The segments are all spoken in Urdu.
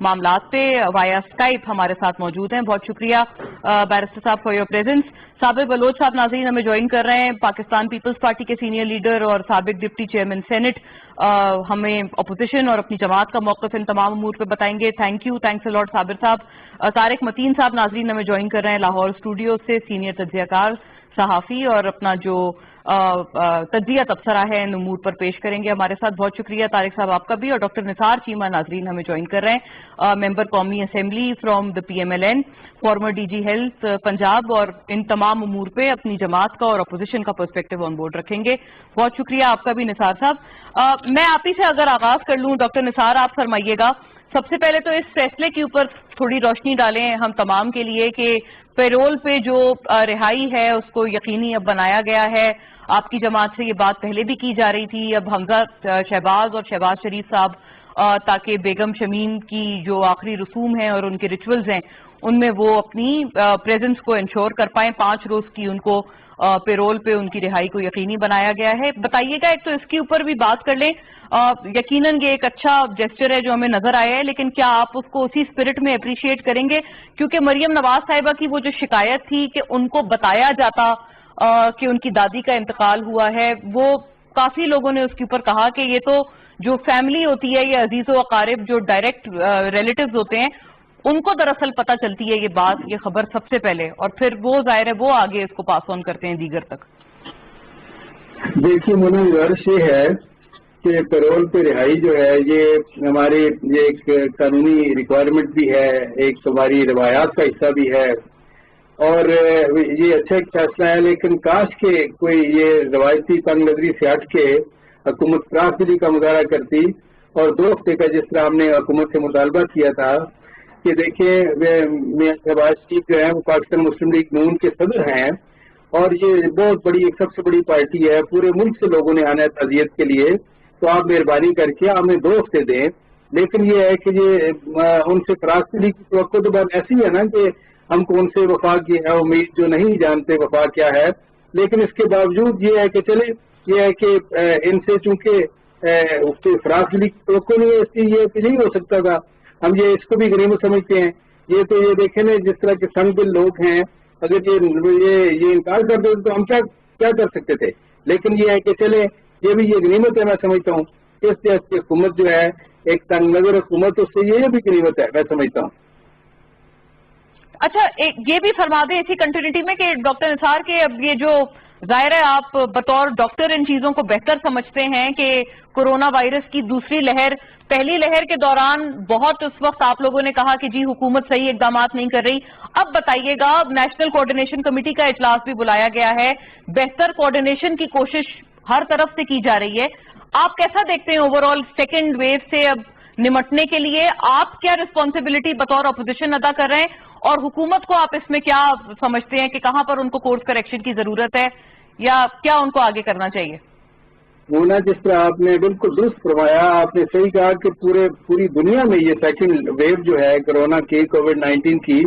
معاملات پہ وایا اسکائپ ہمارے ساتھ موجود ہیں. بہت شکریہ بیرسٹر صاحب فار یور پریزنس. سابق بلوچ صاحب ناظرین ہمیں جوائن کر رہے ہیں, پاکستان پیپلز پارٹی کے سینئر لیڈر اور سابق ڈپٹی چیئرمین سینٹ. ہمیں اپوزیشن اور اپنی جماعت کا موقف ان تمام امور پہ بتائیں گے. تھینک یو, تھینکس اے لاٹ صابر صاحب. طارق متین صاحب ناظرین ہمیں جوائن کر رہے ہیں لاہور اسٹوڈیو سے, سینئر تجزیہ کار صحافی, اور اپنا جو تجزیہ تبصرہ ہے ان امور پر پیش کریں گے ہمارے ساتھ. بہت شکریہ طارق صاحب آپ کا بھی. اور ڈاکٹر نثار چیمہ ناظرین ہمیں جوائن کر رہے ہیں, ممبر قومی assembly from the PMLN, former DG health Punjab, اور ان تمام امور پہ اپنی جماعت کا اور اپوزیشن کا پرسپیکٹو آن بورڈ رکھیں گے. بہت شکریہ آپ کا بھی نثار صاحب. میں آپ ہی سے اگر آغاز کر لوں ڈاکٹر نثار, آپ فرمائیے گا سب سے پہلے تو اس فیصلے کے اوپر تھوڑی روشنی ڈالیں ہم تمام کے لیے کہ پیرول پہ جو رہائی ہے اس کو یقینی اب بنایا گیا ہے. آپ کی جماعت سے یہ بات پہلے بھی کی جا رہی تھی, اب حمزہ شہباز اور شہباز شریف صاحب تاکہ بیگم شمیم کی جو آخری رسوم ہیں اور ان کے ریچولز ہیں ان میں وہ اپنی پریزنس کو انشور کر پائیں. 5 روز کی ان کو پیرول پہ ان کی رہائی کو یقینی بنایا گیا ہے. بتائیے گا ایک تو اس کے اوپر بھی بات کر لیں, یقیناً یہ ایک اچھا جیسچر ہے جو ہمیں نظر آیا ہے, لیکن کیا آپ اس کو اسی اسپرٹ میں اپریشیٹ کریں گے, کیونکہ مریم نواز صاحبہ کی وہ جو شکایت تھی کہ ان کو بتایا جاتا کہ ان کی دادی کا انتقال ہوا ہے, وہ کافی لوگوں نے اس کے اوپر کہا کہ یہ تو جو فیملی ہوتی ہے, یہ عزیز و اقارب جو ڈائریکٹ ریلیٹیوز ہوتے ہیں, ان کو دراصل پتہ چلتی ہے یہ بات, یہ خبر سب سے پہلے, اور پھر وہ ظاہر ہے وہ آگے اس کو پاس آن کرتے ہیں دیگر تک. دیکھیے مونا, غرض یہ ہے کہ پیرول پہ رہائی جو ہے یہ ہماری یہ ایک قانونی ریکوائرمنٹ بھی ہے, ایک ہماری روایات کا حصہ بھی ہے, اور یہ اچھا ایک فیصلہ ہے. لیکن کاش کہ کوئی یہ روایتی تنگ نظری سے ہٹ کے حکومت فراخدلی کا مظاہرہ کرتی, اور 2 ہفتے کا جس طرح ہم نے حکومت سے مطالبہ کیا تھا کہ دیکھیں میاں شہباز شریف جو ہیں وہ پاکستان مسلم لیگ نون کے صدر ہیں, اور یہ بہت بڑی ایک سب سے بڑی پارٹی ہے, پورے ملک سے لوگوں نے آنا ہے تعزیت کے لیے, تو آپ مہربانی کر کے ہمیں 2 ہفتے دیں. لیکن یہ ہے کہ یہ ان سے فراخدلی کی توقع تو بات ایسی ہے نا کہ ہم کو ان سے وفا کی ہے امید, جو نہیں جانتے وفا کیا ہے. لیکن اس کے باوجود یہ ہے کہ چلے, یہ ہے کہ ان سے چونکہ فراخدلی کی توقع نہیں ہے, اس لیے یہ کہ نہیں ہو سکتا تھا. ہم یہ اس کو بھی غنیمت سمجھتے ہیں. یہ تو یہ دیکھیں نا جس طرح کے سنگ دل لوگ ہیں, اگر یہ انکار کر دیتے تو ہم کیا کر سکتے تھے. لیکن یہ ہے کہ چلے, یہ بھی یہ غنیمت ہے میں سمجھتا ہوں. اس طرح کی حکومت جو ہے ایک تنگ نظر حکومت, اس سے یہ بھی غنیمت ہے میں سمجھتا ہوں. اچھا یہ بھی فرما دیں اسی کنٹینیوٹی میں کہ ڈاکٹر نثار کے اب یہ جو ظاہر ہے آپ بطور ڈاکٹر ان چیزوں کو بہتر سمجھتے ہیں کہ کورونا وائرس کی دوسری لہر, پہلی لہر کے دوران بہت اس وقت آپ لوگوں نے کہا کہ جی حکومت صحیح اقدامات نہیں کر رہی. اب بتائیے گا نیشنل کوارڈینیشن کمیٹی کا اجلاس بھی بلایا گیا ہے, بہتر کوارڈینیشن کی کوشش ہر طرف سے کی جا رہی ہے. آپ کیسا دیکھتے ہیں اوور آل سیکنڈ ویو سے اب نمٹنے کے لیے آپ کیا ریسپانسبلٹی بطور اپوزیشن ادا کر رہے ہیں, اور حکومت کو آپ اس میں کیا سمجھتے ہیں کہ کہاں پر ان کو کورس کریکشن کی ضرورت ہے یا کیا ان کو آگے کرنا چاہیے؟ مونا, جس طرح آپ نے بالکل درست فرمایا, آپ نے صحیح کہا کہ پوری دنیا میں یہ سیکنڈ ویو جو ہے کورونا کی, کووڈ-19 کی,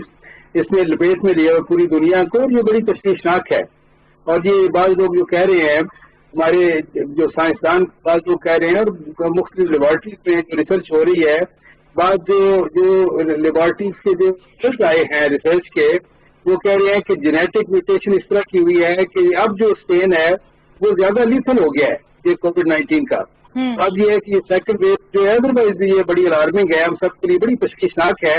اس نے لپیٹ میں لیا پوری دنیا کو, اور یہ بڑی تشویشناک ہے. اور یہ بعض لوگ جو کہہ رہے ہیں, ہمارے جو سائنسدان بعض لوگ کہہ رہے ہیں, اور مختلف لیبارٹریز میں جو ریسرچ ہو رہی ہے, بعض جو لیبارٹریز کے جو رزلٹ آئے ہیں ریسرچ کے, وہ کہہ رہے ہیں کہ جینیٹک میوٹیشن اس طرح کی ہوئی ہے کہ اب جو اسٹین ہے وہ زیادہ لیتھل ہو گیا ہے یہ کووڈ-19 کا. اب یہ ہے کہ یہ سیکنڈ ویو جو ہے ادروائز یہ بڑی الارمنگ ہے, ہم سب کے لیے بڑی تشویشناک ہے.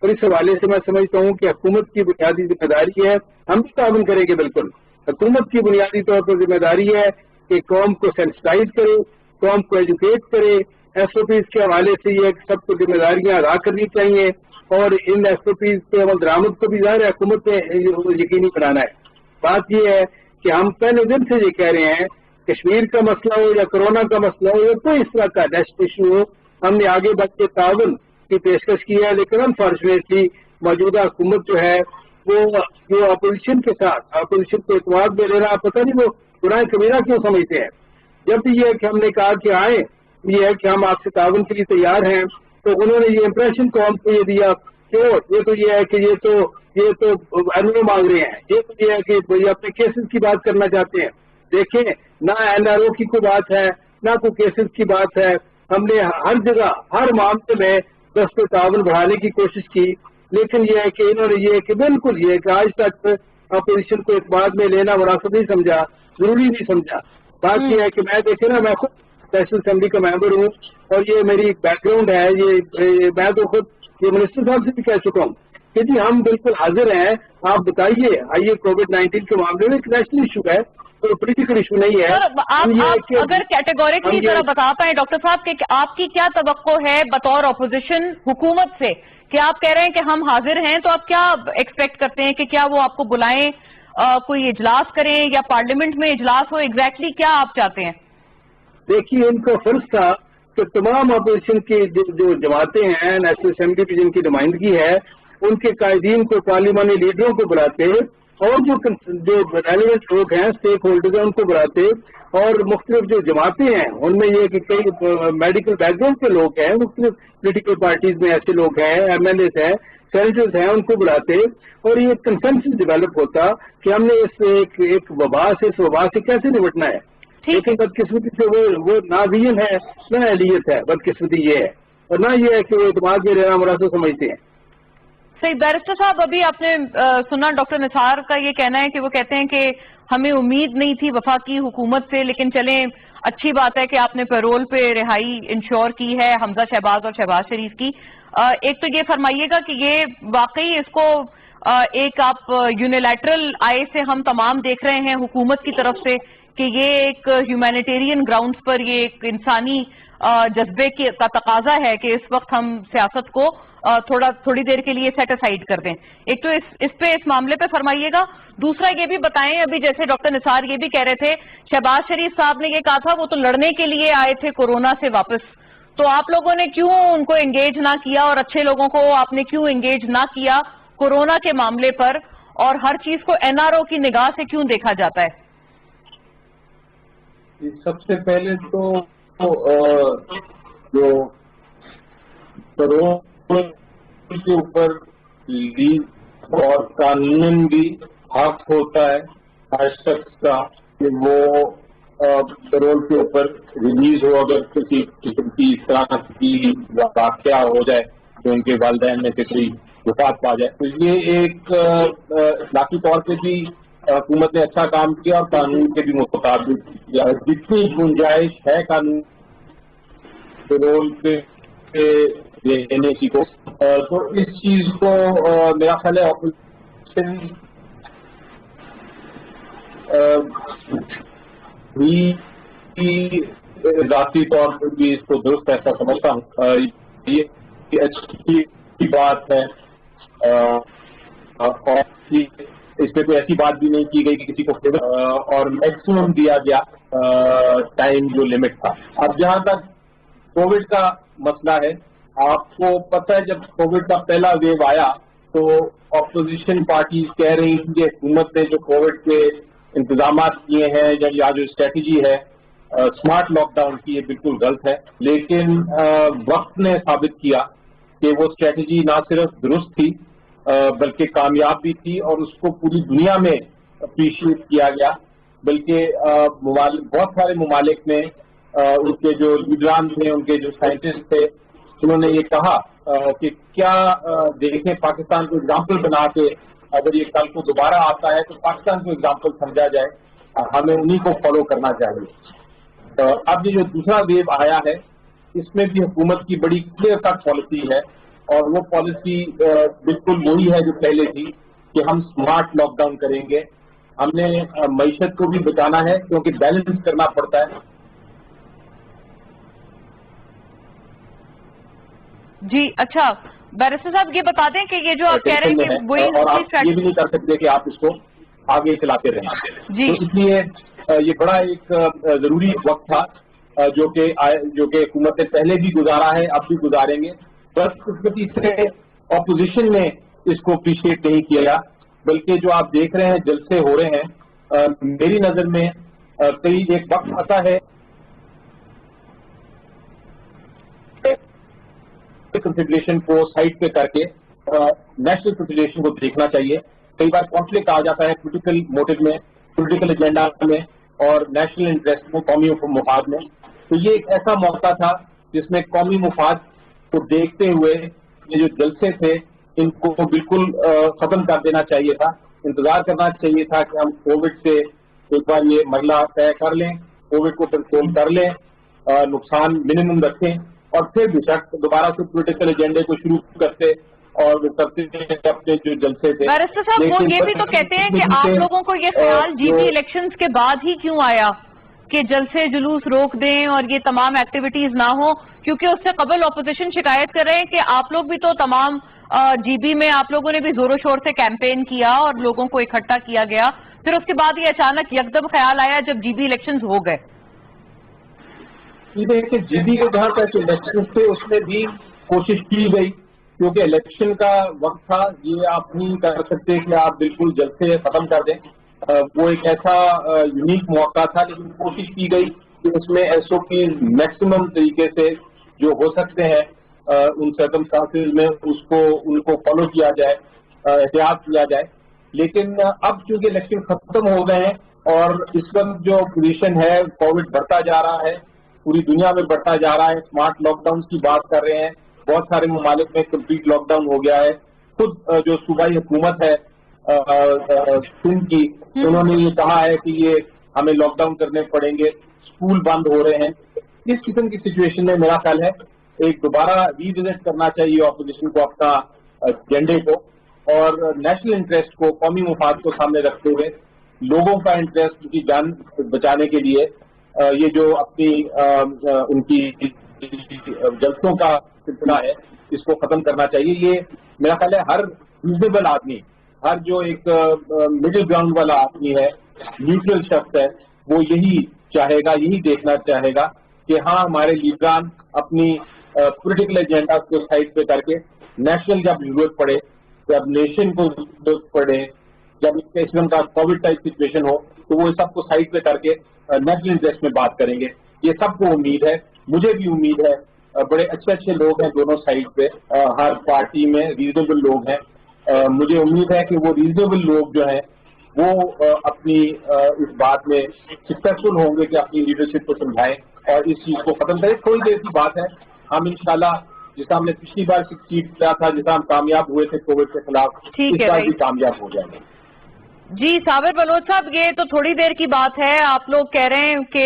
اور اس حوالے سے میں سمجھتا ہوں کہ حکومت کی بنیادی ذمہ داری ہے, ہم بھی تعاون کریں گے بالکل. حکومت کی بنیادی طور پر ذمہ داری ہے کہ قوم کو سینسٹائز کرے, قوم کو ایجوکیٹ کرے. SOPs کے حوالے سے یہ سب کو ذمہ داریاں ادا کرنی چاہیے, اور ان SOPs کے عمل درآمد کو بھی ظاہر حکومت نے یقینی بنانا ہے. بات یہ ہے کہ ہم پہلے دن سے یہ کہہ رہے ہیں, کشمیر کا مسئلہ ہو یا کورونا کا مسئلہ ہو یا کوئی اس طرح کا نیشنل ایشو ہو, ہم نے آگے بڑھ کے تعاون کی پیشکش کی ہے. لیکن انفارچونیٹلی موجودہ حکومت جو ہے وہ اپوزیشن کے ساتھ, اپوزیشن کو اعتماد میں لینا, پتہ نہیں وہ گناہ کبیرہ کیوں سمجھتے ہیں. جب بھی یہ کہ ہم نے کہا کہ آئیں, یہ ہے کہ ہم آپ سے تعاون کے لیے تیار ہیں, تو انہوں نے یہ امپریشن قوم کو یہ دیا کہ یہ ہے کہ یہ تو NRO مانگ رہے ہیں, یہ تو یہ ہے کہ اپنے کیسز کی بات کرنا چاہتے ہیں. دیکھیں, نہ NRO کی کوئی بات ہے, نہ کوئی کیسز کی بات ہے. ہم نے ہر جگہ ہر معاملے میں دست تعاون بڑھانے کی کوشش کی، لیکن یہ ہے کہ انہوں نے یہ کہ بالکل یہ کہ آج تک اپوزیشن کو اعتماد میں لینا مناسب نہیں سمجھا، ضروری نہیں سمجھا۔ بات یہ ہے کہ میں دیکھیں نا، میں خود نیشنل اسمبلی کا ممبر ہوں اور یہ میری بیک گراؤنڈ ہے، یہ میں تو خود یہ منسٹر صاحب سے بھی کہہ چکا ہوں کہ جی ہم بالکل حاضر ہیں، آپ بتائیے آئیے کووڈ-19 کے معاملے میں ایک نیشنل ایشو ہے، کوئی پولیٹیکل ایشو نہیں ہے۔ آپ اگر کیٹیگوریکلی ذرا بتا پائیں ڈاکٹر صاحب کہ آپ کی کیا توقع ہے بطور اپوزیشن حکومت سے، کہ آپ کہہ رہے ہیں کہ ہم حاضر ہیں، تو آپ کیا ایکسپیکٹ کرتے ہیں کہ کیا وہ آپ کو بلائیں، کوئی اجلاس کریں یا پارلیمنٹ میں اجلاس ہو، ایگزیکٹلی کیا آپ چاہتے ہیں؟ دیکھیے ان کا فرض تھا کہ تمام اپوزیشن کی جو جماعتیں ہیں نیشنل اسمبلی کی جن کی نمائندگی ہے، ان کے قائدین کو، پارلیمانی لیڈروں کو بلاتے اور جو ریلیونٹ لوگ ہیں، اسٹیک ہولڈرز ہیں، ان کو بلاتے، اور مختلف جو جماعتیں ہیں ان میں یہ کہ کئی میڈیکل بیک گراؤنڈ کے لوگ ہیں، مختلف پولیٹیکل پارٹیز میں ایسے لوگ ہیں، ایم ایل ایز ہیں، سینیٹرز ہیں، ان کو بلاتے اور یہ کنسنسس ڈیولپ ہوتا کہ ہم نے اس ایک وبا سے کیسے نمٹنا ہے۔ لیکن بدقسمتی سے وہ نہ ویژن ہے نہ اہلیت ہے، بدقسمتی یہ ہے، اور نہ یہ ہے کہ وہ اعتماد میں لینا مناسب سمجھتے ہیں۔ صحیح، بیرسٹر صاحب ابھی آپ نے سنا ڈاکٹر نثار کا یہ کہنا ہے کہ وہ کہتے ہیں کہ ہمیں امید نہیں تھی وفاقی حکومت سے، لیکن چلیں اچھی بات ہے کہ آپ نے پیرول پہ رہائی انشور کی ہے حمزہ شہباز اور شہباز شریف کی۔ ایک تو یہ فرمائیے گا کہ یہ واقعی اس کو ایک آپ یونیلیٹرل آئے سے ہم تمام دیکھ رہے ہیں حکومت کی طرف سے کہ یہ ایک ہیومینیٹیرین گراؤنڈز پر یہ ایک انسانی جذبے کا تقاضا ہے کہ اس وقت ہم سیاست کو تھوڑی دیر کے لیے سیٹ اسائیڈ کر دیں۔ ایک تو اس معاملے پہ فرمائیے گا، دوسرا یہ بھی بتائیں، ابھی جیسے ڈاکٹر نثار یہ بھی کہہ رہے تھے، شہباز شریف صاحب نے یہ کہا تھا وہ تو لڑنے کے لیے آئے تھے کورونا سے واپس، تو آپ لوگوں نے کیوں ان کو انگیج نہ کیا اور اچھے لوگوں کو آپ نے کیوں انگیج نہ کیا کورونا کے معاملے پر، اور ہر چیز کو این آر او کی نگاہ سے کیوں دیکھا جاتا ہے؟ سب سے پہلے تو جو کورونا کے اوپر لیگ اور قانون بھی حق ہوتا ہے ہر شخص کا کہ وہ پیرول کے اوپر ریلیز ہو اگر کسی قسم کی اس طرح کی واقعہ ہو جائے تو ان کے والدین میں سے کوئی وفات پا جائے، تو یہ ایک اخلاقی طور پہ بھی حکومت نے اچھا کام کیا اور قانون کے بھی مطابق جتنی گنجائش ہے قانون پیرول پہ دینے کی کو، تو اس چیز کو میرا خیال ہے اپوزیشن ذاتی طور پر بھی اس کو درست ایسا سمجھتا ہوں، یہ اچھی بات ہے، اور اس میں کوئی ایسی بات بھی نہیں کی گئی کہ کسی کو اور میکسیمم دیا گیا ٹائم جو لمٹ تھا۔ اب جہاں تک کووڈ کا مسئلہ ہے، آپ کو پتہ ہے جب کووڈ کا پہلا ویو آیا تو اپوزیشن پارٹیز کہہ رہی تھیں کہ حکومت نے جو کووڈ کے انتظامات کیے ہیں یا جو اسٹریٹجی ہے اسمارٹ لاک ڈاؤن کی، یہ بالکل غلط ہے، لیکن وقت نے ثابت کیا کہ وہ اسٹریٹجی نہ صرف درست تھی بلکہ کامیاب بھی تھی، اور اس کو پوری دنیا میں اپریشیٹ کیا گیا، بلکہ بہت سارے ممالک میں ان کے جو لیڈران تھے، ان کے جو سائنٹسٹ تھے، انہوں نے یہ کہا کہ کیا دیکھیں پاکستان کو اگزامپل بنا کے اگر یہ کل کو دوبارہ آتا ہے تو پاکستان کو اگزامپل سمجھا جائے، ہمیں انہی کو فالو کرنا چاہیے۔ اب یہ جو دوسرا ویو آیا ہے اس میں بھی حکومت کی بڑی کلیئر کٹ پالیسی ہے، اور وہ پالیسی بالکل وہی ہے جو پہلے تھی کہ ہم اسمارٹ لاک ڈاؤن کریں گے، ہم نے معیشت کو بھی بچانا ہے کیونکہ بیلنس کرنا پڑتا ہے۔ جی اچھا، بیرسٹر صاحب یہ بتا دیں کہ یہ جو آپ کہہ رہے ہیں کہ وہی اور آپ یہ بھی نہیں کر سکتے کہ آپ اس کو آگے چلاتے رہیں، تو اس لیے یہ بڑا ایک ضروری وقت تھا جو کہ حکومت نے پہلے بھی گزارا ہے، اب بھی گزاریں گے، بس قسمتی سے اپوزیشن نے اس کو اپریشیٹ نہیں کیا، بلکہ جو آپ دیکھ رہے ہیں جلسے ہو رہے ہیں، میری نظر میں کئی ایک وقت آتا ہے کنسیڈریشن کو سائڈ پہ کر کے نیشنل کنسیڈریشن کو دیکھنا چاہیے۔ کئی بار کانفلکٹ آ جاتا ہے پولیٹیکل موٹو میں، پولیٹیکل ایجنڈا میں اور نیشنل انٹرسٹ میں، قومی مفاد میں، تو یہ ایک ایسا موقع تھا جس میں قومی مفاد کو دیکھتے ہوئے یہ جو جلسے تھے ان کو بالکل ختم کر دینا چاہیے تھا. انتظار کرنا چاہیے تھا کہ ہم کووڈ سے ایک بار یہ مرحلہ طے کر لیں, کووڈ کو کنٹرول کر لیں, نقصان منیمم رکھیں, اور پھر بھی دوبارہ سے پولیٹیکل ایجنڈے کو شروع کرتے اور کرتے اپنے جو جلسے تھے. بیرسٹر صاحب وہ یہ بھی تو کہتے ہیں کہ آپ لوگوں کو یہ خیال جی بی الیکشنز کے بعد ہی کیوں آیا کہ جلسے جلوس روک دیں اور یہ تمام ایکٹیویٹیز نہ ہوں, کیونکہ اس سے قبل اپوزیشن شکایت کر رہے ہیں کہ آپ لوگ بھی تو تمام جی بی میں آپ لوگوں نے بھی زور و شور سے کیمپین کیا اور لوگوں کو اکٹھا کیا گیا, پھر اس کے بعد یہ اچانک یکدم خیال آیا جب جی بی الیکشنز ہو گئے. کہ جی بی کے جہاں تک الیکشن تھے اس میں بھی کوشش کی گئی, کیونکہ الیکشن کا وقت تھا. یہ آپ نہیں کر سکتے کہ آپ بالکل جلسے ختم کر دیں, وہ ایک ایسا یونیک موقع تھا, لیکن کوشش کی گئی کہ اس میں ایس او پی میکسیمم طریقے سے جو ہو سکتے ہیں ان سرکمسٹانسز میں ان کو فالو کیا جائے, احتیاط کیا جائے. لیکن اب چونکہ الیکشن ختم ہو گئے ہیں اور اس وقت جو پوزیشن ہے کووڈ بڑھتا جا رہا ہے, پوری دنیا میں بڑھتا جا رہا ہے, اسمارٹ لاک ڈاؤن کی بات کر رہے ہیں, بہت سارے ممالک میں کمپلیٹ لاک ڈاؤن ہو گیا ہے. خود جو صوبائی حکومت ہے سندھ کی, انہوں نے یہ کہا ہے کہ یہ ہمیں لاک ڈاؤن کرنے پڑیں گے, اسکول بند ہو رہے ہیں. اس قسم کی سچویشن میں میرا خیال ہے ایک دوبارہ ری وزٹ کرنا چاہیے اپوزیشن کو اپنا ایجنڈے کو, اور نیشنل انٹرسٹ کو, قومی مفاد کو سامنے رکھتے ہوئے لوگوں کا انٹرسٹ کی جان بچانے کے لیے یہ جو اپنی ان کی جلسوں کا سلسلہ ہے اس کو ختم کرنا چاہیے. یہ میرا خیال ہے ہر ریزنیبل آدمی, ہر جو ایک مڈل گراؤنڈ والا آدمی ہے, نیوٹرل شخص ہے, وہ یہی چاہے گا, یہی دیکھنا چاہے گا کہ ہاں ہمارے لیڈران اپنی پولیٹیکل ایجنڈا کو سائڈ پہ کر کے نیشنل جب ضرورت پڑے, جب نیشن کو ضرورت پڑے, جب اس قسم کا کووڈ ٹائپ سچویشن ہو تو وہ سب کو سائڈ پہ کر کے نیشنل انٹرسٹ میں بات کریں گے. یہ سب کو امید ہے, مجھے بھی امید ہے, بڑے اچھے لوگ ہیں دونوں سائڈ پہ, ہر پارٹی میں ریزنیبل لوگ ہیں. مجھے امید ہے کہ وہ ریزنیبل لوگ جو ہیں وہ اپنی اس بات میں سکسیسفل ہوں گے کہ اپنی لیڈرشپ کو سمجھائیں اور اس چیز کو ختم کریں. تھوڑی دیر کی بات ہے, ہم انشاءاللہ جس ہم نے پچھلی بار سکسیڈ کیا تھا, جس ہم کامیاب ہوئے تھے کووڈ کے خلاف, اس بار بھی کامیاب ہو جائیں گے. جی صابر بلوچ صاحب, یہ تو تھوڑی دیر کی بات ہے, آپ لوگ کہہ رہے ہیں کہ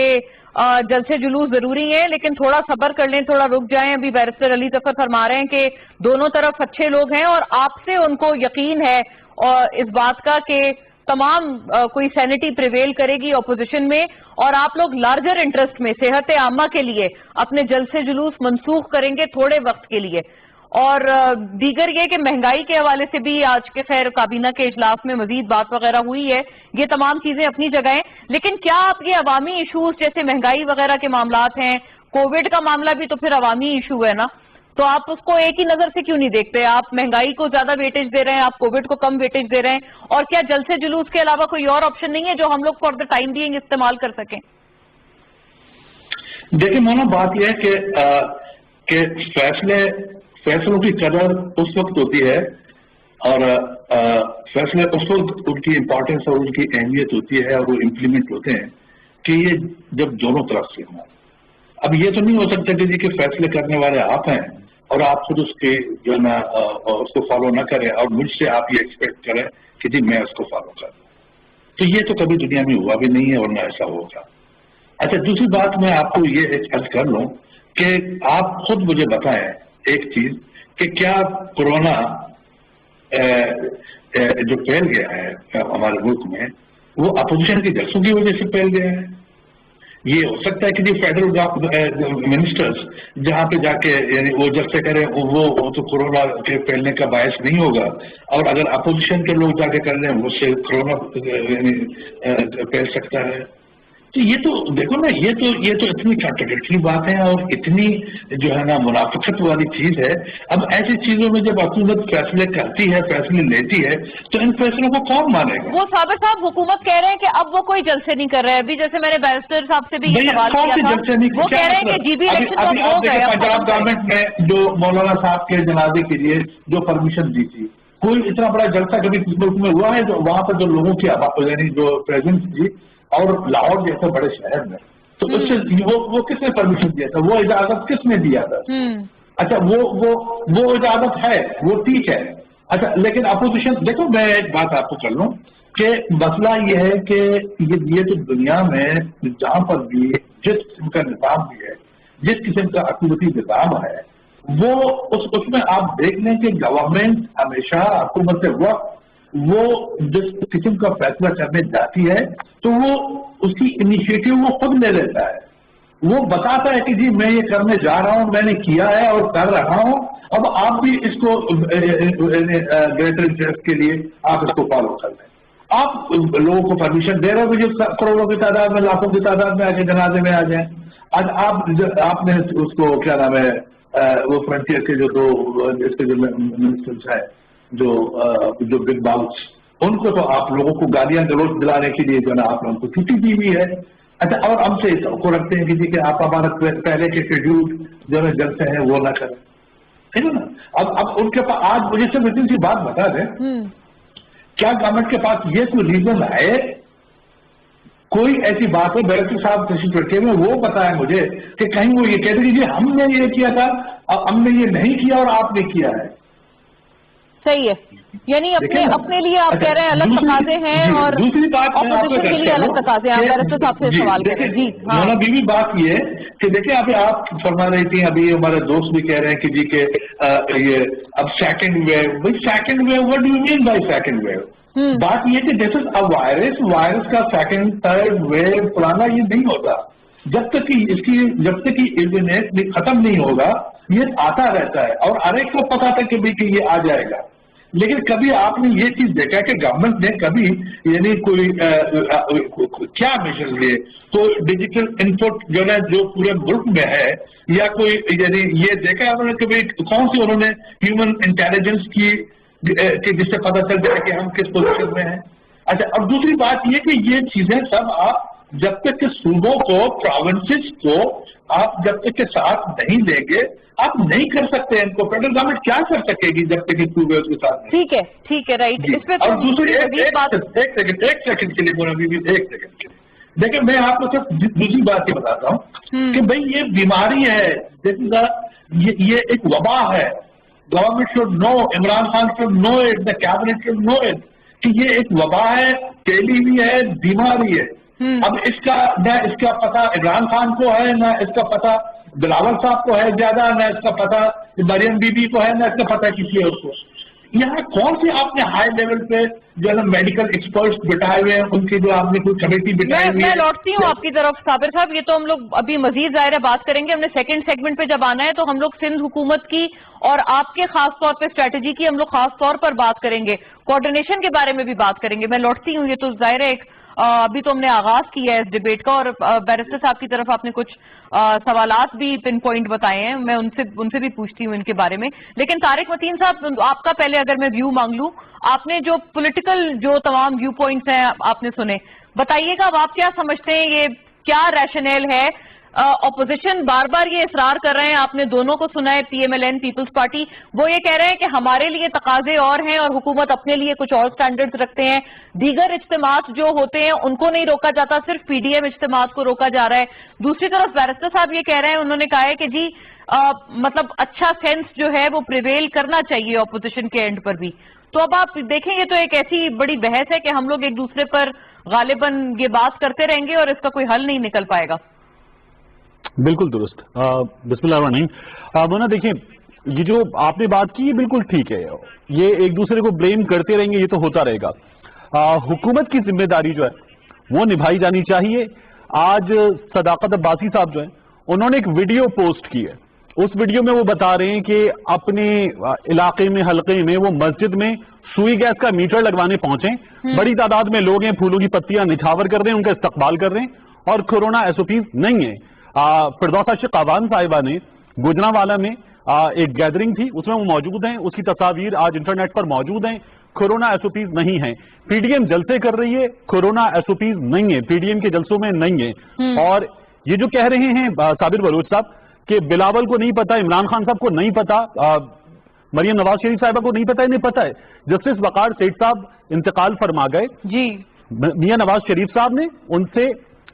جلسے جلوس ضروری ہے لیکن تھوڑا صبر کر لیں, تھوڑا رک جائیں. ابھی بیرسٹر علی ظفر فرما رہے ہیں کہ دونوں طرف اچھے لوگ ہیں اور آپ سے ان کو یقین ہے اور اس بات کا کہ تمام کوئی سینٹی پریویل کرے گی اپوزیشن میں, اور آپ لوگ لارجر انٹرسٹ میں صحت عامہ کے لیے اپنے جلسے جلوس منسوخ کریں گے تھوڑے وقت کے لیے. اور دیگر یہ کہ مہنگائی کے حوالے سے بھی آج کے خیر کابینہ کے اجلاس میں مزید بات وغیرہ ہوئی ہے, یہ تمام چیزیں اپنی جگہ ہیں. لیکن کیا آپ یہ عوامی ایشوز جیسے مہنگائی وغیرہ کے معاملات ہیں, کووڈ کا معاملہ بھی تو پھر عوامی ایشو ہے نا, تو آپ اس کو ایک ہی نظر سے کیوں نہیں دیکھتے؟ آپ مہنگائی کو زیادہ ویٹیج دے رہے ہیں, آپ کووڈ کو کم ویٹیج دے رہے ہیں, اور کیا جلسے جلوس کے علاوہ کوئی اور آپشن نہیں ہے جو ہم لوگ فار دا ٹائم بینگ استعمال کر سکیں؟ دیکھیں مولانا, بات یہ ہے کہ فیصلوں کی قدر اس وقت ہوتی ہے اور فیصلے اس وقت ان کی امپورٹنس اور ان کی اہمیت ہوتی ہے اور وہ امپلیمنٹ ہوتے ہیں کہ یہ جب دونوں طرف سے ہوں. اب یہ تو نہیں ہو سکتا کہ فیصلے کرنے والے آپ ہیں اور آپ خود اس کے جو ہے نا اس کو فالو نہ کریں اور مجھ سے آپ یہ ایکسپیکٹ کریں کہ جی میں اس کو فالو کروں. تو یہ تو کبھی دنیا میں ہوا بھی نہیں ہے اور نہ ایسا ہوگا. اچھا, دوسری بات میں آپ کو یہ عرض کر لوں کہ آپ خود مجھے بتائیں ایک چیز کہ کیا کورونا جو پھیل گیا ہے ہمارے ملک میں وہ اپوزیشن کی جلسوں کی وجہ سے پھیل گیا ہے؟ یہ ہو سکتا ہے کہ جی فیڈرل منسٹرز جہاں پہ جا کے یعنی وہ جلسے کریں وہ تو کورونا کے پھیلنے کا باعث نہیں ہوگا, اور اگر اپوزیشن کے لوگ جا کے کر لیں اس سے کورونا پھیل سکتا ہے. تو یہ تو دیکھو نا, یہ تو اتنی کانٹراڈکٹری بات ہے اور اتنی جو ہے نا منافقت والی چیز ہے. اب ایسی چیزوں میں جب حکومت فیصلے کرتی ہے, فیصلے لیتی ہے, تو ان فیصلوں کو کون مانے گا؟ وہ صابر صاحب حکومت کہہ رہے ہیں کہ اب وہ کوئی جلسے نہیں کر رہے. ابھی جیسے میں نے بیرسٹر صاحب سے بھی یہ سوال کیا تھا, وہ کہہ رہے ہیں کہ جی بی الیکشن ہو گئے. پنجاب گورنمنٹ نے جو مولانا صاحب کے جنازے کے لیے جو پرمیشن دی تھی, کوئی اتنا بڑا جلسہ کبھی ملک میں ہوا ہے جو وہاں پر جو لوگوں کی یعنی جو پریزنس تھی, اور لاہور جیسے بڑے شہر میں تو اس سے وہ کس نے پرمیشن دیا تھا, وہ اجازت کس نے دیا تھا؟ اچھا وہ اجازت ہے, وہ ٹھیک ہے. اچھا لیکن اپوزیشن, دیکھو میں ایک بات آپ کو کر لوں کہ مسئلہ یہ ہے کہ یہ تو دنیا میں جہاں پر بھی جس قسم کا نظام بھی ہے, جس قسم کا حکومتی نظام ہے, وہ اس میں آپ دیکھ لیں کہ گورنمنٹ ہمیشہ حکومت وقت وہ جس قسم کا فیصلہ کرنے جاتی ہے تو وہ اس کی انیشیٹو وہ خود لے لیتا ہے. وہ بتاتا ہے کہ جی میں یہ کرنے جا رہا ہوں, میں نے کیا ہے اور کر رہا ہوں, اب آپ بھی اس کو گریٹر انٹرسٹ کے لیے آپ اس کو فالو کر لیں. آپ لوگوں کو پرمیشن دے رہے ہو جو کروڑوں کی تعداد میں, لاکھوں کی تعداد میں آ کے جنازے میں آ جائیں. آج آپ نے اس کو کیا نام ہے, وہ فرنٹیئر کے جو دو اس کے جو منسٹرز ہیں جو بگ باؤس, ان کو تو آپ لوگوں کو گالیاں گلوچ دلانے کے لیے جو نا آپ نے ان کو چھٹی دی ہوئی ہے. اچھا, اور ہم سے کو رکھتے ہیں کہ آپ ہمارا پہلے کے شیڈیول جو ہے جلسے ہیں وہ نہ کریں, ٹھیک ہے نا. اب ان کے پاس آج مجھے سے اتنی سی بات بتا دیں, کیا گورنمنٹ کے پاس یہ کوئی ریزن ہے, کوئی ایسی بات ہے بیرسٹر صاحب تشریف رکھے ہوئے وہ بتائیں مجھے کہ کہیں وہ یہ کہتے کہ ہم نے یہ کیا تھا, ہم نے یہ نہیں کیا اور آپ نے کیا ہے. صحیح ہے, یعنی اپنے لیے آپ کہہ رہے ہیں الگ تقاضے ہیں اور دوسری بات اپوزیشن کے لیے الگ تقاضے ہیں. بیرسٹر صاحب سے سوال کریں. جی مولانا بیوی, بات یہ ہے کہ دیکھیں ابھی آپ فرما رہی تھی, ابھی ہمارے دوست بھی کہہ رہے ہیں کہ جی کہ یہ اب second wave, second wave what do you mean by second wave? بات یہ کہ دس از اے وائرس کا سیکنڈ تھرڈ ویو پرانا یہ نہیں ہوتا. جب تک کہ یہ ختم نہیں ہوگا یہ آتا رہتا ہے اور ہر ایک کو پتا تھا کہ یہ آ جائے گا. لیکن کبھی آپ نے یہ چیز دیکھا کہ گورنمنٹ نے کبھی یعنی کوئی کیا میجر لیے, تو ڈیجیٹل انپٹ جو ہے جو پورے ملک میں ہے, یا کوئی یعنی یہ دیکھا انہوں نے کبھی کون سی انہوں نے ہیومن انٹیلیجنس کی کہ جس سے پتہ چل جائے کہ ہم کس پوزیشن میں ہیں. اچھا, اور دوسری بات یہ کہ یہ چیزیں سب آپ جب تک کہ صوبوں کو, پروونسز کو آپ جب تک کے ساتھ نہیں دیں گے آپ نہیں کر سکتے. ان کو فیڈرل گورنمنٹ کیا کر سکے گی جب تک کہ صوبے اس کے ساتھ. ٹھیک ہے, ٹھیک ہے, رائٹ. اس پہ اور دوسری ایک سیکنڈ کے لیے مولانا بیوی, ایک سیکنڈ کے لیے دیکھیں, میں آپ کو صرف دوسری بات یہ بتاتا ہوں کہ بھئی یہ بیماری ہے, یہ ایک وبا ہے. Government should know, Imran Khan should know it, the cabinet should know it کہ یہ ایک وبا ہے, پھیلی ہوئی ہے, بیماری ہے. اب اس کا پتہ عمران خان کو ہے, نہ اس کا پتہ بلاول صاحب کو ہے زیادہ, نہ اس کا پتہ مریم بی بی کو ہے, نہ اس کا پتہ کسی اور کو. یہاں کون سے آپ نے ہائی لیول پہ جو ہے نا میڈیکل ایکسپرٹس بٹھائے ہوئے ہیں, ان کی جو آپ نے کوئی کمیٹی بٹھائی ہوئی ہے. میں لوٹتی ہوں آپ کی طرف صابر صاحب, یہ تو ہم لوگ ابھی مزید ظاہر ہے بات کریں گے. ہم نے سیکنڈ سیگمنٹ پہ جب آنا ہے تو ہم لوگ سندھ حکومت کی اور آپ کے خاص طور پہ اسٹریٹجی کی ہم لوگ خاص طور پر بات کریں گے, کوآرڈینیشن کے بارے میں بھی بات کریں گے. میں لوٹتی ہوں, یہ تو ظاہر ہے ایک ابھی تو ہم نے آغاز کیا ہے اس ڈیبیٹ کا, اور بیرسٹر صاحب کی طرف آپ نے کچھ سوالات بھی پن پوائنٹ بتائے ہیں, میں ان سے بھی پوچھتی ہوں ان کے بارے میں. لیکن طارق متین صاحب, آپ کا پہلے اگر میں ویو مانگ لوں, آپ نے جو پولیٹیکل جو تمام ویو پوائنٹس ہیں آپ نے سنے, بتائیے گا اب آپ کیا سمجھتے ہیں, یہ کیا ریشنل ہے؟ اپوزیشن بار بار یہ اصرار کر رہے ہیں, آپ نے دونوں کو سنا ہے, P M L N, Peoples Party, وہ یہ کہہ رہے ہیں کہ ہمارے لیے تقاضے اور ہیں اور حکومت اپنے لیے کچھ اور سٹینڈرڈز رکھتے ہیں. دیگر اجتماعات جو ہوتے ہیں ان کو نہیں روکا جاتا, صرف پی ڈی ایم اجتماعات کو روکا جا رہا ہے. دوسری طرف بیرسٹر صاحب یہ کہہ رہے ہیں, انہوں نے کہا ہے کہ جی مطلب اچھا سینس جو ہے وہ پریویل کرنا چاہیے اپوزیشن کے اینڈ پر بھی. تو اب آپ دیکھیں, یہ تو ایک ایسی بڑی بحث ہے کہ ہم لوگ ایک دوسرے پر غالباً یہ بات کرتے رہیں گے اور اس کا کوئی حل نہیں نکل پائے گا. بالکل درست. بسم اللہ الرحمن الرحیم. مونا دیکھیں, یہ جو آپ نے بات کی یہ بالکل ٹھیک ہے, یہ ایک دوسرے کو بلیم کرتے رہیں گے, یہ تو ہوتا رہے گا. حکومت کی ذمہ داری جو ہے وہ نبھائی جانی چاہیے. آج صداقت عباسی صاحب جو ہیں انہوں نے ایک ویڈیو پوسٹ کی ہے, اس ویڈیو میں وہ بتا رہے ہیں کہ اپنے علاقے میں, حلقے میں, وہ مسجد میں سوئی گیس کا میٹر لگوانے پہنچے, بڑی تعداد میں لوگ ہیں, پھولوں کی پتیاں نچھاور کر رہے ہیں, ان کا استقبال کر رہے ہیں, اور کورونا ایس او پیز نہیں ہے. فردوس عاشق قاوان صاحبہ نے گجرانوالہ میں ایک گیدرنگ تھی, اس میں وہ موجود ہیں, اس کی تصاویر آج انٹرنیٹ پر موجود ہیں. کورونا ایس او پیز نہیں ہیں. پی ڈی ایم جلسے کر رہی ہے, کورونا ایس او پیز نہیں ہے, پی ڈی ایم کے جلسوں میں نہیں ہے. اور یہ جو کہہ رہے ہیں صابر بلوچ صاحب کہ بلاول کو نہیں پتا, عمران خان صاحب کو نہیں پتا, مریم نواز شریف صاحبہ کو نہیں پتا, انہیں پتا ہے. جسٹس وقار سیٹھ صاحب انتقال فرما گئے, جی میاں نواز شریف صاحب نے ان سے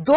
2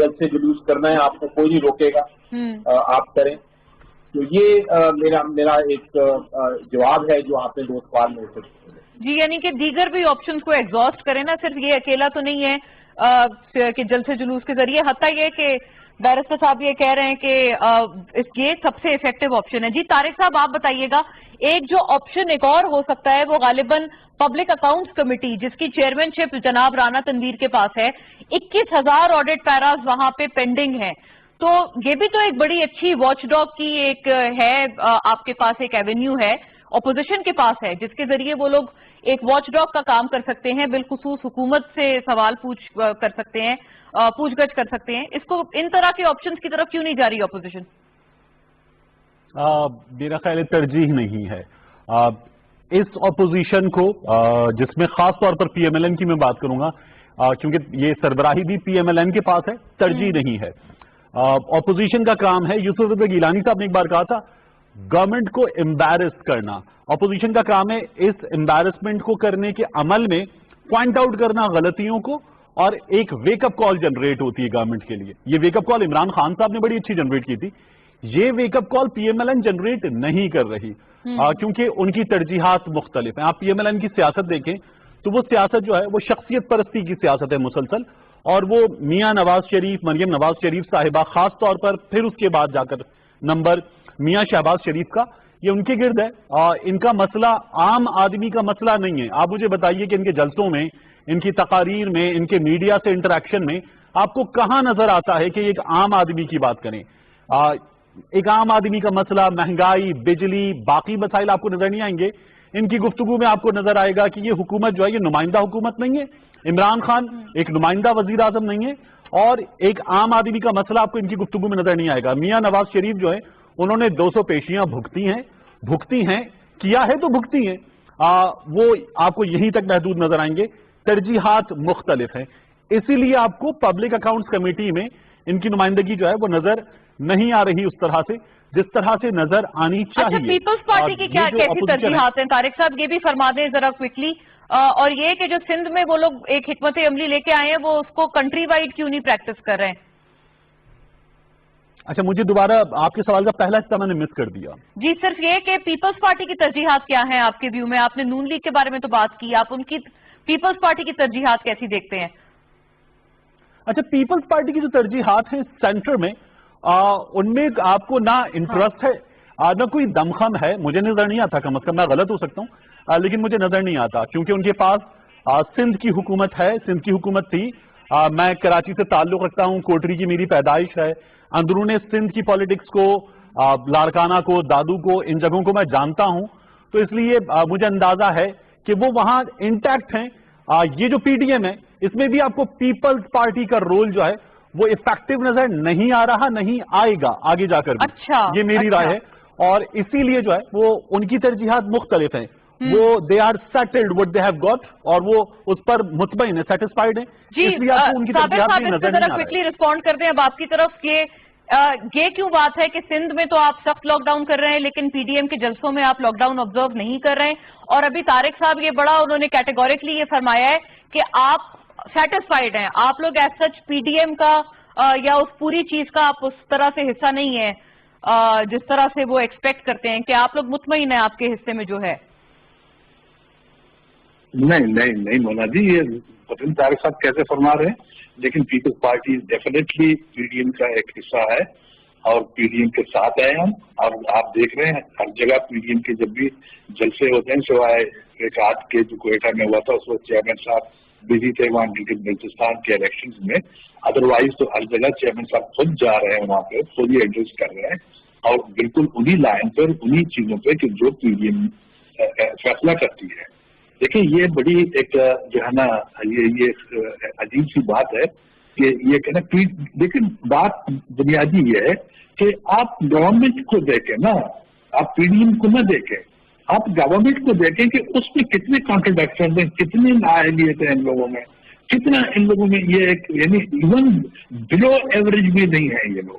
جلد سے جلوس کرنا ہے آپ کو کوئی نہیں روکے گا, آپ کریں. تو یہ میرا ایک جواب ہے جو آپ نے 2 سوال میں سے. جی, یعنی کہ دیگر بھی آپشنز کو ایگزاسٹ کریں نا, صرف یہ اکیلا تو نہیں ہے کہ جلسے جلوس کے ذریعے. حتیٰ یہ کہ بیرسٹر صاحب یہ کہہ رہے ہیں کہ یہ سب سے افیکٹو آپشن ہے. جی طارق صاحب آپ بتائیے گا, ایک جو آپشن ایک اور ہو سکتا ہے وہ غالباً پبلک اکاؤنٹس کمیٹی جس کی چیئرمین شپ جناب رانا تنویر کے پاس ہے, 21,000 آڈٹ پیراز وہاں پہ پینڈنگ ہیں. تو یہ بھی تو ایک بڑی اچھی واچ ڈاگ کی ایک ہے, آپ کے پاس ایک ایونیو ہے, اپوزیشن کے پاس ہے, جس کے ذریعے وہ لوگ ایک واچ ڈاگ کا کام کر سکتے ہیں, بالخصوص حکومت سے سوال پوچھ کر سکتے ہیں, پوچھ گچھ کر سکتے ہیں. اس کو ان طرح کے آپشنز کی طرف کیوں نہیں جا رہی اپوزیشن؟ میرا خیال ترجیح نہیں ہے اس اپوزیشن کو, جس میں خاص طور پر پی ایم ایل این کی میں بات کروں گا, کیونکہ یہ سربراہی بھی پی ایم ایل این کے پاس ہے, ترجیح نہیں ہے. اپوزیشن کا کام ہے, یوسف رضا گیلانی صاحب نے ایک بار کہا تھا, گورنمنٹ کو امبیرس کرنا. اپوزیشن کا کام ہے اس امبیرسمنٹ کو کرنے کے عمل میں پوائنٹ آؤٹ کرنا غلطیوں کو, اور ایک ویک اپ کال جنریٹ ہوتی ہے گورنمنٹ کے لیے. یہ wake up call Imran Khan صاحب نے بڑی اچھی جنریٹ کی تھی, یہ wake up call P M L N generate نہیں کر رہی, کیونکہ ان کی ترجیحات مختلف ہیں. آپ پی ایم ایل این کی سیاست دیکھیں تو وہ سیاست جو ہے وہ شخصیت پرستی کی سیاست ہے مسلسل, اور وہ میاں نواز شریف, مریم نواز شریف صاحبہ خاص طور پر, پھر اس کے بعد جا کر نمبر میاں شہباز شریف کا, یہ ان کے گرد ہے. ان کا مسئلہ عام آدمی کا مسئلہ نہیں ہے. آپ مجھے بتائیے کہ ان کے جلسوں میں, ان کی تقاریر میں, ان کے میڈیا سے انٹریکشن میں آپ کو کہاں نظر آتا ہے کہ ایک عام آدمی کی بات کریں؟ ایک عام آدمی کا مسئلہ, مہنگائی, بجلی, باقی مسائل آپ کو نظر نہیں آئیں گے. ان کی گفتگو میں آپ کو نظر آئے گا کہ یہ حکومت جو ہے یہ نمائندہ حکومت نہیں ہے, عمران خان ایک نمائندہ وزیر اعظم نہیں ہے, اور ایک عام آدمی کا مسئلہ آپ کو ان کی گفتگو میں نظر نہیں آئے گا. میاں نواز شریف جو ہے انہوں نے 200 پیشیاں بھگتی ہیں, کیا ہے تو بھگتی ہیں, وہ آپ کو یہیں تک محدود نظر آئیں گے. ترجیحات مختلف ہیں, اسی لیے آپ کو پبلک اکاؤنٹس کمیٹی میں ان کی نمائندگی جو ہے وہ نظر نہیں آ رہی اس طرح سے جس طرح سے نظر آنی چاہیے. اچھا, پیپلز پارٹی کی کیا کیسی ترجیحات ہیں طارق صاحب, یہ بھی فرما دیں ذرا کوئکلی. اور یہ کہ جو سندھ میں وہ لوگ ایک حکمت عملی لے کے آئے ہیں, وہ اس کو کنٹری وائڈ کیوں نہیں پریکٹس کر رہے ہیں؟ اچھا, مجھے دوبارہ آپ کے سوال کا پہلا حصہ میں نے مس کر دیا. جی, صرف یہ کہ پیپلز پارٹی کی ترجیحات کیا ہیں آپ کے ویو میں؟ آپ نے نون لیگ کے بارے میں تو بات کی, آپ ان کی پیپلز پارٹی کی ترجیحات کیسی دیکھتے ہیں؟ اچھا, پیپلز پارٹی کی جو ترجیحات ہیں سینٹر میں, ان میں آپ کو نہ انٹرسٹ ہے نہ کوئی دمخم ہے. مجھے نظر نہیں آتا, کم از کم میں غلط ہو سکتا ہوں, لیکن مجھے نظر نہیں آتا, کیونکہ ان کے پاس سندھ کی حکومت ہے, سندھ کی حکومت تھی. میں کراچی سے تعلق رکھتا ہوں, کوٹری کی میری پیدائش ہے, اندرون سندھ کی پالیٹکس کو, لاڑکانہ کو, دادو کو, ان جگہوں کو میں جانتا ہوں, تو اس لیے مجھے اندازہ ہے کہ وہ وہاں انٹیکٹ ہیں. یہ جو پی ڈی ایم ہے اس میں بھی آپ کو پیپلز پارٹی کا رول جو ہے وہ افیکٹو نظر نہیں آ رہا, نہیں آئے گا آگے جا کر بھی. اچھا, یہ میری رائے ہے, اور اسی لیے جو ہے وہ ان کی ترجیحات مختلف ہیں. وہ they are settled what they have got, اور وہ اس پر مطمئن ہے, سیٹسفائیڈ ہیں. جی, صابر صاحب اس پہ ذرا کوئکلی رسپونڈ کر دیں اب آپ کی طرف, کہ یہ کیوں بات ہے کہ سندھ میں تو آپ سخت لاک ڈاؤن کر رہے ہیں لیکن پی ڈی ایم کے جلسوں میں آپ لاک ڈاؤن آبزرو نہیں کر رہے ہیں, اور ابھی طارق صاحب یہ بڑا انہوں نے کیٹیگوریکلی یہ فرمایا ہے کہ آپ سیٹسفائیڈ ہیں, آپ لوگ as such P D M کا یا اس پوری چیز کا آپ اس طرح سے حصہ نہیں ہے جس طرح سے وہ ایکسپیکٹ کرتے ہیں, کہ آپ لوگ مطمئن ہیں آپ کے حصے میں جو ہے؟ نہیں مولانا جی, یہ پتہ نہیں طارق صاحب کیسے فرما رہے ہیں, لیکن Peoples Party definitely P D M کا ایک حصہ ہے, اور پی ڈی ایم کے ساتھ ہیں ہم. اور آپ دیکھ رہے ہیں ہر جگہ پی ڈی ایم کے جب بھی جلسے ہوتے ہیں, سوائے ایک آدھ کے جو کوئٹہ میں ہوا تھا اس وقت چیئرمین صاحب بزی تھے وہاں بلوچستان کے الیکشنز میں, ادروائز تو ہر جگہ چیئرمین صاحب خود جا رہے ہیں وہاں پہ, خود ہی ایڈریس کر رہے ہیں, اور بالکل انہی لائن پر, انہی چیزوں پہ کہ جو پی ڈی ایم فیصلہ کرتی ہے. دیکھیں یہ بڑی ایک جو ہے نا یہ عجیب سی بات ہے کہ یہ کہنا, لیکن بات بنیادی یہ ہے کہ آپ گورنمنٹ کو دیکھیں نا, آپ پی ڈی ایم کو نہ دیکھیں, آپ گورنمنٹ کو دیکھیں کہ اس میں کتنے کانٹرڈکشن ہیں, کتنی نااہلیت ہیں ان لوگوں میں, کتنا ان لوگوں میں یہ ایک یعنی ایون بلو ایوریج بھی نہیں ہے یہ لوگ.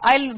I'll